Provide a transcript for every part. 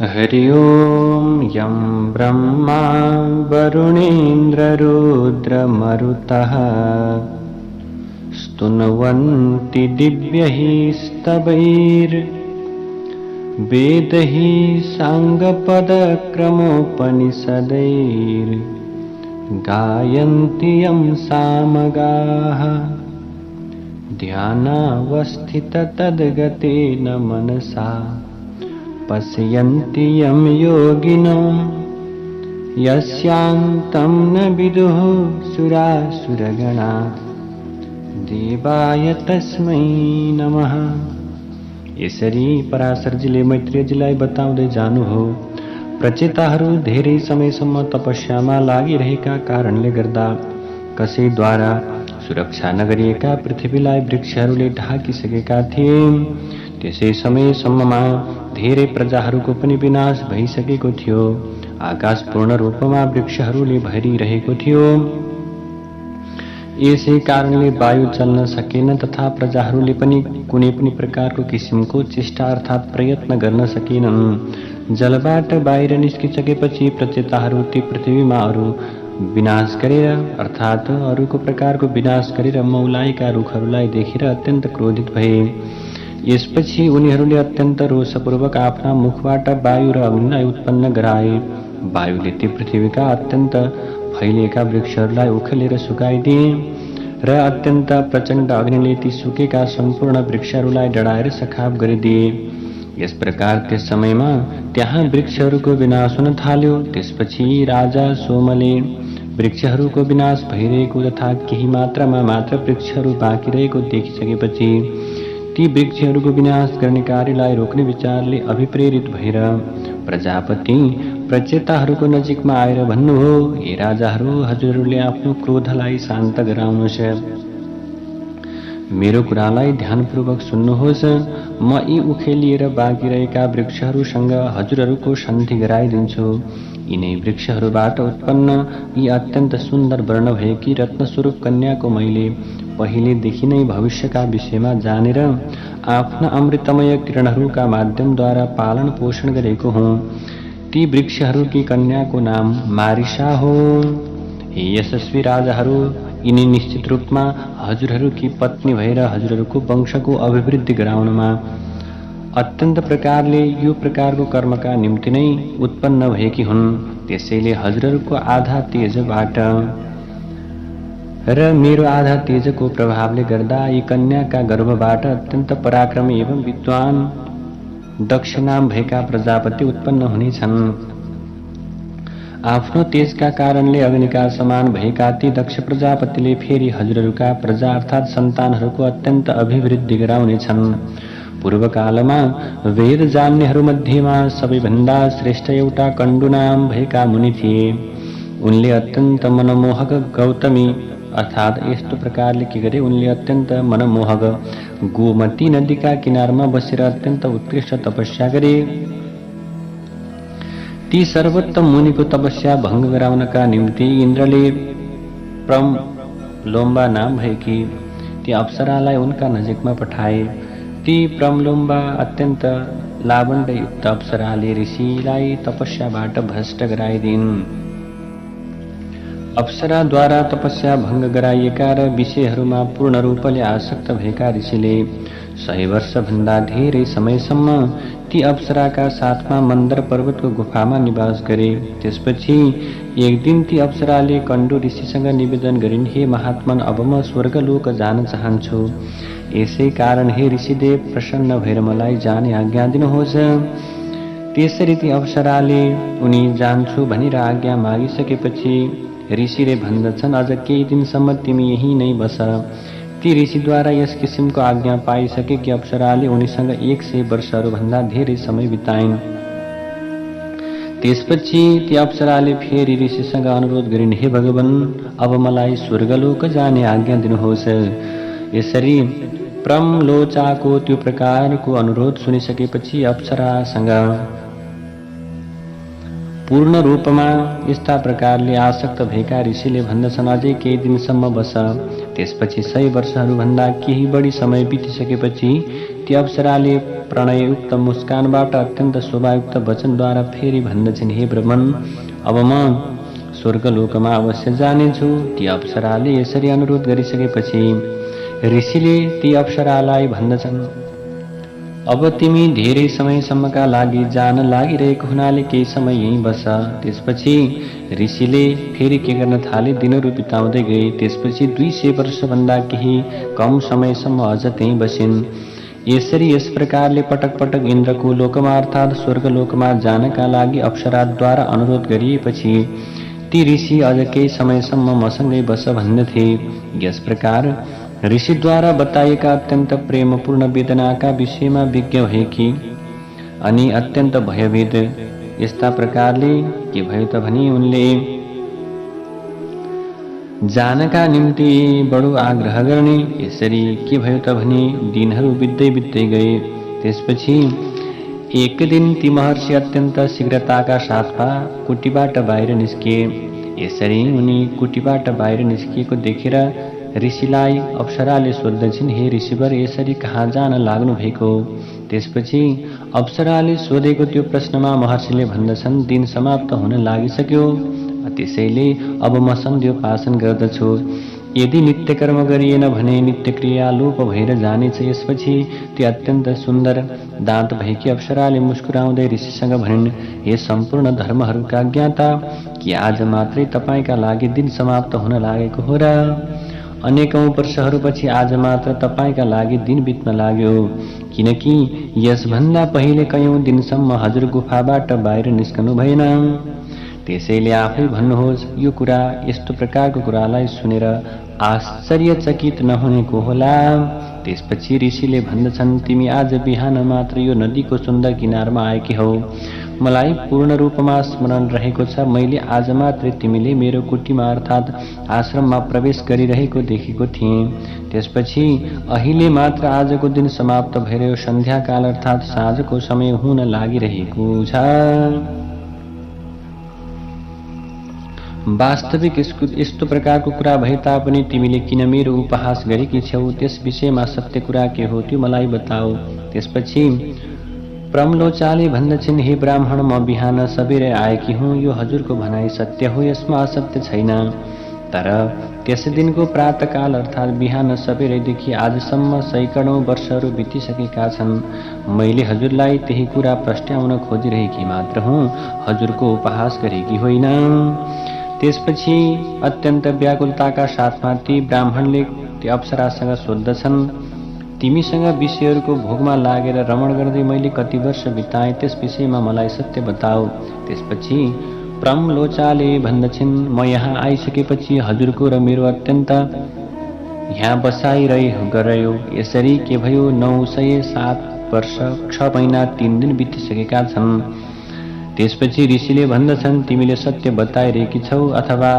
हरि ओं यं ब्रह्मा वरुणेन्द्ररुद्रमरुतः स्तुन्वन्ति दिव्यैः स्तवैर्वेदैः साङ्गपदक्रमोपनिषदैर्गायन्ति यं सामगाः ध्यानावस्थिततद्गतेन मनसा पश्यन्ति यं योगिनो यस्यान्तं न विदुः सुरासुरगणा देवाय तस्मै नमः। यसरी पराशर जीले मैत्रेय जीलाई बताउँदै जानुभयो। प्रचेताहरू धेरै समयसम्म तपस्यामा लागिरहेका कारणले गर्दा कसैद्वारा सुरक्षा नगरिएका पृथ्वीलाई वृक्षहरूले ढाकिसकेका थिए। त्यसै समयसम्ममा धेरै प्रजाहरूको पनि विनाश भइसकेको थियो। आकाश पूर्ण रूपमा वृक्षहरूले भरिरहेको थियो। यसै कारणले वायु चल्न सकेन तथा प्रजाहरूले पनि कुनै पनि प्रकारको किसिमको चेष्टा अर्थात् प्रयत्न गर्न सकेनन्। जलबाट बाहिर निस्किसकेपछि प्रचेताहरू ती पृथ्वीमा अरू विनाश गरेर अर्थात् अरूको प्रकारको विनाश गरेर मौलाएका रुखहरूलाई देखेर अत्यन्त क्रोधित भए। यसपछि उनीहरूले अत्यन्त रोषपूर्वक आफ्ना मुखबाट वायु र अग्निलाई उत्पन्न गराए। वायुले ती पृथ्वीका अत्यन्त फैलिएका वृक्षहरूलाई उखेलेर सुकाइदिए र अत्यन्त प्रचण्ड अग्निले ती सुकेका सम्पूर्ण वृक्षहरूलाई डढाएर सखाप गरिदिए। यस प्रकार त्यस समयमा त्यहाँ वृक्षहरूको विनाश हुन थाल्यो। त्यसपछि राजा सोमले वृक्षहरूको विनाश भइरहेको तथा केही मात्रामा मात्र वृक्षहरू बाँकी रहेको देखिसकेपछि ती वृक्षहरूको विनाश गर्ने कार्यलाई रोक्ने विचारले अभिप्रेरित भएर प्रजापति प्रचेताहरूको नजिकमा आएर भन्नुभयो, हे राजाहरू, हजुरहरूले आफ्नो क्रोधलाई शान्त गराउनुहोस्। मेरो कुरालाई ध्यानपूर्वक सुन्नुहोस्। म यी उखेलिएर बाँकी रहेका वृक्षहरूसँग हजुरहरूको सन्धि गराइदिन्छु। यिनै वृक्षहरूबाट उत्पन्न यी अत्यन्त सुन्दर वर्ण भएकी रत्नस्वरूप कन्याको मैले पहिलेदेखि नै भविष्यका विषयमा जानेर आफ्ना अमृतमय किरणहरूका माध्यमद्वारा पालन पोषण गरेको हुँ। ती वृक्षहरूकी कन्याको नाम मारिसा हो। हे यशस्वी राजाहरू, यिनी निश्चित रूपमा हजुरहरूकी पत्नी भएर हजुरहरूको वंशको अभिवृद्धि गराउनमा अत्यन्त प्रकारले यो प्रकारको कर्मका निम्ति नै उत्पन्न भएकी हुन्। त्यसैले हजुरहरूको आधा तेजबाट र मेरो आधा तेजको प्रभावले गर्दा यी कन्याका गर्भबाट अत्यन्त पराक्रमी एवं विद्वान दक्ष नाम भएका प्रजापति उत्पन्न हुनेछन्। आफ्नो तेजका कारणले अग्निका समान भएका ती दक्ष प्रजापतिले फेरि हजुरहरूका प्रजा अर्थात् सन्तानहरूको अत्यन्त अभिवृद्धि गराउनेछन्। पूर्वकालमा वेद जान्नेहरू मध्येमा सबैभन्दा श्रेष्ठ एउटा कण्डु नाम भएका मुनि थिए। उनले अत्यन्त मनमोहक गौतमी अर्थात् यस्तो प्रकारले के गरे, उनले अत्यन्त मनमोहक गोमती नदीका किनारमा बसेर अत्यन्त उत्कृष्ट तपस्या गरे। ती सर्वोत्तम मुनिको तपस्या भङ्ग गराउनका निम्ति इन्द्रले प्रमलोम्बा नाम भएकी ती अप्सरालाई उनका नजिकमा पठाए। ती प्रमलोम्बा अत्यन्त लावण्ययुक्त अप्सराले ऋषिलाई तपस्याबाट भ्रष्ट गराइदिन्। अप्सराद्वारा तपस्या भङ्ग गराइएका र विषयहरूमा पूर्ण रूपले आसक्त भएका ऋषिले 100 वर्षभन्दा धेरै समयसम्म ती अप्सराका साथमा मन्दर पर्वतको गुफामा निवास गरे। त्यसपछि एक दिन ती अप्सराले कण्डु ऋषिसँग निवेदन गरिन्, हे महात्मन, अब म स्वर्गलोक जान चाहन्छु। यसै कारण हे ऋषिदेव, प्रसन्न भएर मलाई जाने आज्ञा दिनुहोस्। त्यसरी ती अप्सराले उनी जान्छु भनेर आज्ञा मागिसकेपछि ऋषिले भन्दछन्, अझ केही दिनसम्म तिमी यही नै बस। ती ऋषिद्वारा यस किसिमको आज्ञा पाइसकेकी अप्सराले उनीसँग 100 वर्षहरूभन्दा धेरै समय बिताइन्। त्यसपछि ती अप्सराले फेरि ऋषिसँग अनुरोध गरिन्, हे भगवान, अब मलाई स्वर्गलोक जाने आज्ञा दिनुहोस्। यसरी प्रमलोचाको त्यो प्रकारको अनुरोध सुनिसकेपछि अप्सरासँग पूर्ण रूपमा यस्ता प्रकारले आसक्त भएका ऋषिले भन्दछन्, अझै केही दिनसम्म बस। त्यसपछि 100 वर्षहरूभन्दा केही बढी समय बितिसकेपछि ती अप्सराले प्रणययुक्त मुस्कानबाट अत्यन्त शोभायुक्त वचनद्वारा फेरि भन्दछिन्, हे ब्रह्मन, अब म स्वर्गलोकमा अवश्य जानेछु। ती अप्सराले यसरी अनुरोध गरिसकेपछि ऋषिले ती अप्सरालाई भन्दछन्, अब तिमी धेरै समयसम्मका लागि जान लागिरहेको हुनाले केही समय यहीँ बस। त्यसपछि ऋषिले फेरि के गर्न थाले, दिनहरू बिताउँदै गए। त्यसपछि 200 वर्षभन्दा केही कम समयसम्म अझ त्यहीँ बसिन्। यसरी यस प्रकारले पटक पटक इन्द्रको लोकमा अर्थात् स्वर्गलोकमा जानका लागि अप्सराद्वारा अनुरोध गरिएपछि ती ऋषि अझ केही समयसम्म मसँगै बस भन्दथे। यस प्रकार ऋषिद्वारा बताइएका अत्यन्त प्रेमपूर्ण वेदनाका विषयमा विज्ञ भएकी अनि अत्यन्त भयभीत यस्ता प्रकारले के भयो त भने उनले जानका निम्ति बडो आग्रह गर्ने। यसरी के भयो त भने दिनहरू बित्दै बित्दै गए। त्यसपछि एक दिन ती महर्षि अत्यन्त शीघ्रताका साथमा कुटीबाट बाहिर निस्किए। यसरी उनी कुटीबाट बाहिर निस्किएको देखेर ऋषिलाई अप्सराले सोध्दछिन्, हे ऋषिवर, यसरी कहाँ जान लाग्नु भएको? त्यसपछि अप्सराले सोधेको त्यो प्रश्नमा महर्षिले भन्दछन्, दिन समाप्त हुन लागिसक्यो, त्यसैले अब म सन्ध्योपासन गर्दछु। यदि नित्य कर्म गरिएन भने नित्य क्रिया लोप भएर जानेछ। यसपछि ती अत्यन्त सुन्दर दाँत भएकी अप्सराले मुस्कुराउँदै ऋषिसँग भनिन्, हे सम्पूर्ण धर्महरूका ज्ञाता, कि आज मात्रै तपाईँका लागि दिन समाप्त हुन लागेको हो र अनेकौं वर्षहरूपछि आज मात्र तपाईँका लागि दिन बित्न लाग्यो, किनकि यसभन्दा पहिले कयौं दिनसम्म हजुर गुफाबाट बाहिर निस्कनु भएन। त्यसैले आफै भन्नुहोस्, यो कुरा यस्तो प्रकारको कुरालाई सुनेर आश्चर्यचकित नहुने को होला? त्यसपछि ऋषिले भन्दछन्, तिमी आज बिहान मात्र यो नदीको सुन्दर किनारमा आएकी हौ। मलाई पूर्ण रूपमा स्मरण रहेको छ, मैले आज मात्रै तिमीले मेरो कुटीमा अर्थात् आश्रममा प्रवेश गरिरहेको देखेको थिएँ। त्यसपछि अहिले मात्र आजको दिन समाप्त भएर यो सन्ध्याकाल अर्थात् साँझको समय हुन लागिरहेको छ। वास्तविक यस्तो प्रकारको कुरा भए तापनि तिमीले किन मेरो उपहास गरेकी छौ? त्यस विषयमा सत्य कुरा के हो त्यो मलाई बताऊ। त्यसपछि प्रमलोचाले भन्दछिन्, हे ब्राह्मण, म बिहान सबेरै आएकी हुँ। यो हजुरको भनाइ सत्य हो, यसमा असत्य छैन। तर त्यस दिनको प्रातःकाल अर्थात् बिहान सबेरैदेखि आजसम्म सैकडौं वर्षहरू बितिसकेका छन्। मैले हजुरलाई त्यही कुरा प्रस्ट्याउन खोजिरहेकी मात्र हुँ, हजुरको उपहास गरेकी होइन। त्यसपछि अत्यन्त व्याकुलताका साथमा ती ब्राह्मणले ती अप्सरासँग सोध्दछन्, तिमीसँग विषयहरूको भोगमा लागेर रमण गर्दै मैले कति वर्ष बिताएँ, त्यस विषयमा मलाई सत्य बताऊ। त्यसपछि प्रमलोचाले भन्दछिन्, म यहाँ आइसकेपछि हजुरको र मेरो अत्यन्त यहाँ बसाइरह्यो। यसरी के भयो, 907 वर्ष 6 महिना 3 दिन बितिसकेका छन्। त्यसपछि ऋषिले भन्दछन्, तिमीले सत्य बताइरहेकी छौ अथवा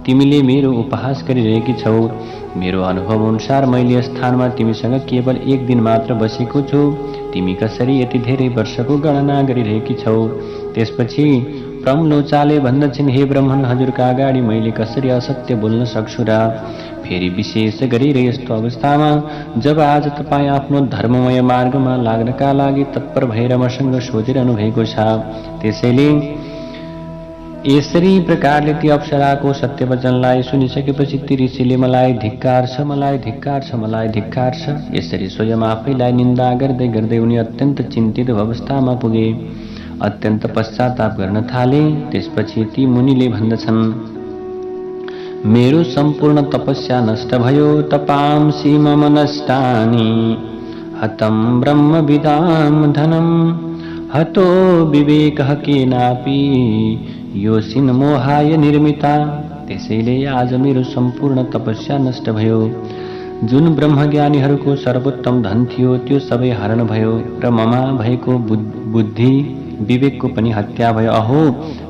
तिमीले मेरो उपहास गरिरहेकी छौ? मेरो अनुभव अनुसार मैले यस स्थानमा तिमीसँग केवल 1 दिन मात्र बसेको छु। तिमी कसरी यति धेरै वर्षको गणना गरिरहेकी छौ? त्यसपछि प्रमलोचाले भन्दछिन्, हे ब्राह्मण, हजुरका अगाडि मैले कसरी असत्य बोल्न सक्छु र? फेरि विशेष गरेर यस्तो अवस्थामा जब आज तपाईँ आफ्नो धर्ममय मार्गमा लाग्नका लागि तत्पर भएर मसँग सोधिरहनु भएको छ। त्यसैले यसरी प्रकारले ती अप्सराको सत्यवचनलाई सुनिसकेपछि ती ऋषिले मलाई धिक्कार छ, मलाई धिक्कार छ, मलाई धिक्कार छ, यसरी स्वयं आफैलाई निन्दा गर्दै गर्दै उनी अत्यन्त चिन्तित अवस्थामा पुगे, अत्यन्त पश्चाताप गर्न थाले। त्यसपछि ती मुनिले भन्दछन्, मेरो सम्पूर्ण तपस्या नष्ट भयो। तपांसि मम नष्टानि हतं ब्रह्मविदां धनं हतो विवेकः केनापि योऽसिन् मोहाय निर्मिता। त्यसैले आज मेरो सम्पूर्ण तपस्या नष्ट भयो। जुन ब्रह्मज्ञानीहरूको सर्वोत्तम धन थियो त्यो सबै हरण भयो र ममा भएको बुद्धि विवेकको पनि हत्या भयो। अहो,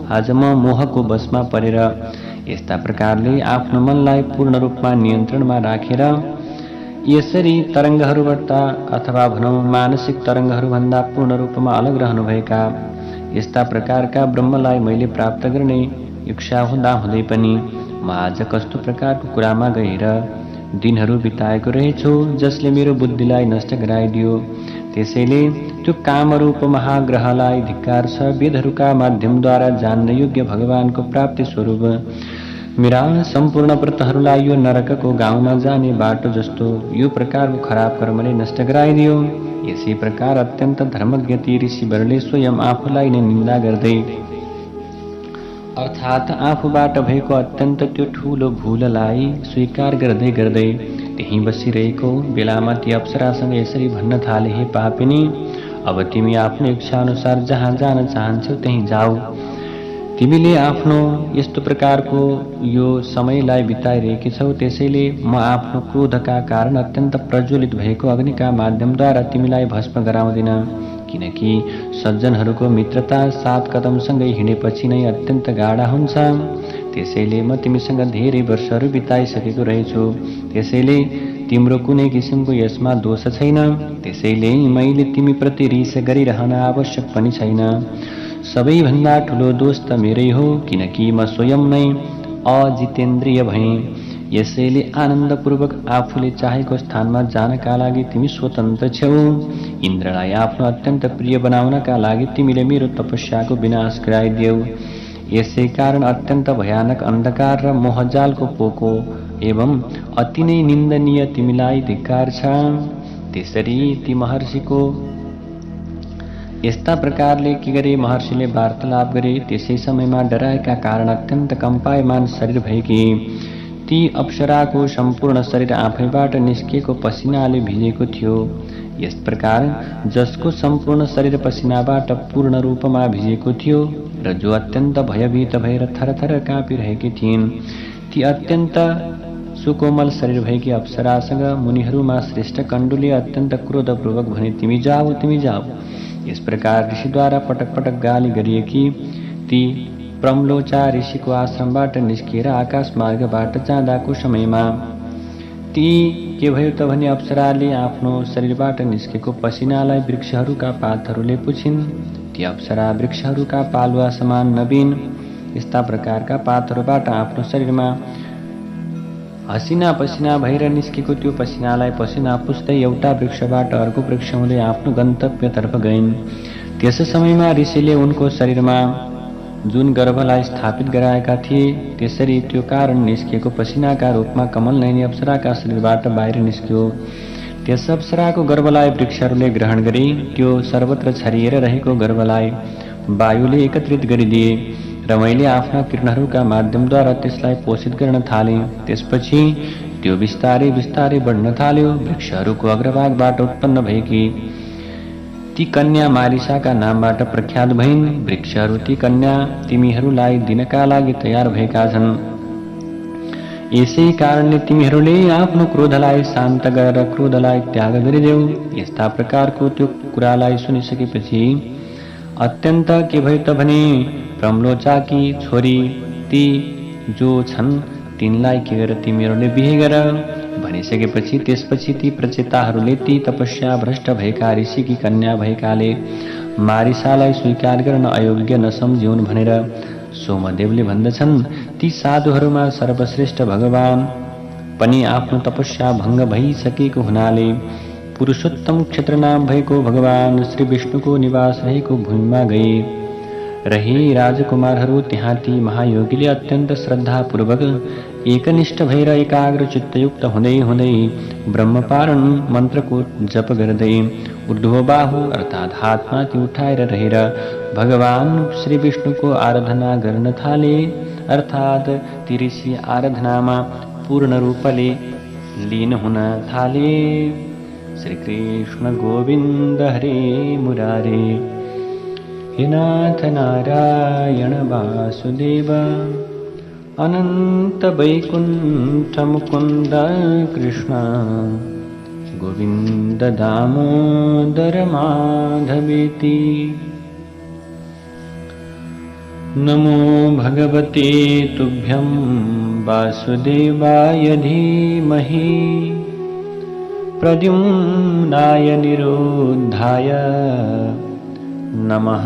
आज म मोहको वशमा परेर यस्ता प्रकारले आफ्नो मनलाई पूर्ण रूपमा नियन्त्रणमा राखेर यसरी तरङ्गहरूबाट अथवा भनौँ मानसिक तरङ्गहरूभन्दा पूर्ण रूपमा अलग रहनुभएका यस्ता प्रकारका ब्रह्मलाई मैले प्राप्त गर्ने इच्छा हुँदा हुँदै पनि म आज कस्तो प्रकारको कुरामा गएर दिनहरू बिताएको रहेछु जसले मेरो बुद्धिलाई नष्ट गराइदियो। त्यसैले त्यो कामरूप महाग्रहलाई धिक्कार छ। वेदहरूका माध्यमद्वारा जान्न योग्य भगवानको प्राप्ति स्वरूप मेरा सम्पूर्ण व्रतहरूलाई यो नरकको गाउँमा जाने बाटो जस्तो यो प्रकारको खराब कर्मले नष्ट गराइदियो। यसै प्रकार अत्यन्त धर्मज्ञ ती ऋषिवरले स्वयं आफूलाई नै निन्दा गर्दै अर्थात् आफूबाट भएको अत्यन्त त्यो ठूलो भूललाई स्वीकार गर्दै गर्दै त्यहीँ बसिरहेको बेलामा ती अप्सरासँग यसरी भन्न थाले, हे पापिनी, अब तिमी आफ्नो इच्छाअनुसार जहाँ जान चाहन्छौ त्यहीँ जाऊ। तिमीले आफ्नो यस्तो प्रकारको यो समयलाई बिताइरहेकी छौ। त्यसैले म आफ्नो क्रोधका कारण अत्यन्त प्रज्वलित भएको अग्निका माध्यमद्वारा तिमीलाई भस्म गराउँदिन। किनकि सज्जनहरूको मित्रता 7 कदमसँगै हिँडेपछि नै अत्यन्त गाढा हुन्छ। त्यसैले म तिमीसँग धेरै वर्षहरू बिताइसकेको रहेछु। त्यसैले तिम्रो कुनै किसिमको यसमा दोष छैन। त्यसैले मैले तिमीप्रति रिस गरिरहन आवश्यक पनि छैन। सबैभन्दा ठुलो दोष त मेरै हो, किनकि म स्वयं नै अजितेन्द्रिय भएँ। यसैले आनन्दपूर्वक आफूले चाहेको स्थानमा जानका लागि तिमी स्वतन्त्र छौ। इन्द्रलाई आफ्नो अत्यन्त प्रिय बनाउनका लागि तिमीले मेरो तपस्याको विनाश गराइदेऊ। यसै कारण अत्यन्त भयानक अन्धकार र मोहजालको पोको एवं अति नै निन्दनीय तिमीलाई धिक्कार छ। त्यसरी ती महर्षिको यस्ता प्रकारले के गरे महर्षिले वार्तालाप गरे। त्यसै समयमा डराएका कारण अत्यन्त कम्पायमान शरीर भएकी ती अप्सराको सम्पूर्ण शरीर आफैबाट निस्किएको पसिनाले भिजेको थियो। यस प्रकार जसको सम्पूर्ण शरीर पसिनाबाट पूर्ण रूपमा भिजेको थियो र जो अत्यन्त भयभीत भएर थरथर काँपिरहेकी थिइन्, ती अत्यन्त सुकोमल शरीर भएकी अप्सरासँग मुनिहरूमा श्रेष्ठ कण्डुले अत्यन्त क्रोधपूर्वक भने, तिमी जाऊ, तिमी जाऊ। यस प्रकार ऋषिद्वारा पटक पटक गाली गरिएकी ती प्रम्लोचा ऋषिको आश्रमबाट निस्किएर आकाश मार्गबाट जाँदाको समयमा ती के भयो त भने अप्सराले आफ्नो शरीरबाट निस्केको पसिनालाई वृक्षहरूका पातहरूले पुछिन्। ती अप्सरा वृक्षहरूका पालुवा समान नवीन यस्ता प्रकारका पातहरूबाट आफ्नो शरीरमा हसिना पसिना भएर निस्केको त्यो पसिनालाई पसिना पुस्दै एउटा वृक्षबाट अर्को वृक्ष हुँदै आफ्नो गन्तव्यतर्फ गइन्। त्यस समयमा ऋषिले उनको शरीरमा जुन गर्भलाई स्थापित गराएका थिए, त्यसरी त्यो कारण निस्किएको पसिनाका रूपमा कमल नयनी अप्सराका शरीरबाट बाहिर निस्क्यो। त्यस अप्सराको गर्भलाई वृक्षहरूले ग्रहण गरी त्यो सर्वत्र छरिएर रहेको गर्भलाई वायुले एकत्रित गरिदिए र मैले आफ्ना किरणहरूका माध्यमद्वारा त्यसलाई पोषित गर्न थालेँ। त्यसपछि त्यो बिस्तारै बिस्तारै बढ्न थाल्यो। वृक्षहरूको अग्रभागबाट उत्पन्न भएकी ती कन्या मारिसाका नामबाट प्रख्यात भइन्। वृक्षहरू ती कन्या तिमीहरूलाई दिनका लागि तयार भएका छन्। यसै कारणले तिमीहरूले आफ्नो क्रोधलाई शान्त गरेर क्रोधलाई त्याग गरिदेऊ। यस्ता प्रकारको त्यो कुरालाई सुनिसकेपछि अत्यन्त के भयो त भने प्रम्लोचाकी छोरी ती जो छन् तिनलाई के गर तिमीहरूले बिहे गर भनिसकेपछि त्यसपछि ती प्रचेताहरूले ती तपस्या भ्रष्ट भएका ऋषिकी कन्या भएकाले मारिसालाई स्वीकार गर्न अयोग्य नसम्झिउन् भनेर सोमदेवले भन्दछन्। ती साधुहरूमा सर्वश्रेष्ठ भगवान पनि आफ्नो तपस्या भङ्ग भइसकेको हुनाले पुरुषोत्तम क्षेत्रनाम भएको भगवान श्री विष्णुको निवास रहेको भूमिमा गए। रहे राजकुमारहरू त्यहाँ ती महायोगीले अत्यन्त श्रद्धापूर्वक एकनिष्ठ भएर एकाग्र चित्तयुक्त हुँदै हुँदै ब्रह्मपारण मन्त्रको जप गर्दै ऊर्ध्वबाहु अर्थात् हातमाथि उठाएर रहेर भगवान श्री विष्णुको आराधना गर्न थाले। अर्थात् ती ऋषि आराधनामा पूर्ण रूपले लीन हुन थाले। श्री कृष्ण गोविन्द हरे मुरारे, हे नाथ नारायण वासुदेव, अनंत वैकुंठ मुकुंद कृष्ण, गोविंद दामोदर माधवेति। नमो भगवते तुभ्यं वासुदेवाय धीमहि, प्रद्युम्नाय निरुद्धाय, नमः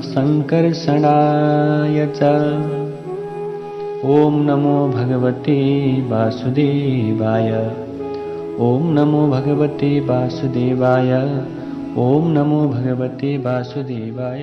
संकर्षणाय च। ओम नमो भगवते वासुदेवाय। ओम नमो भगवते वासुदेवाय। ओम नमो भगवते वासुदेवाय।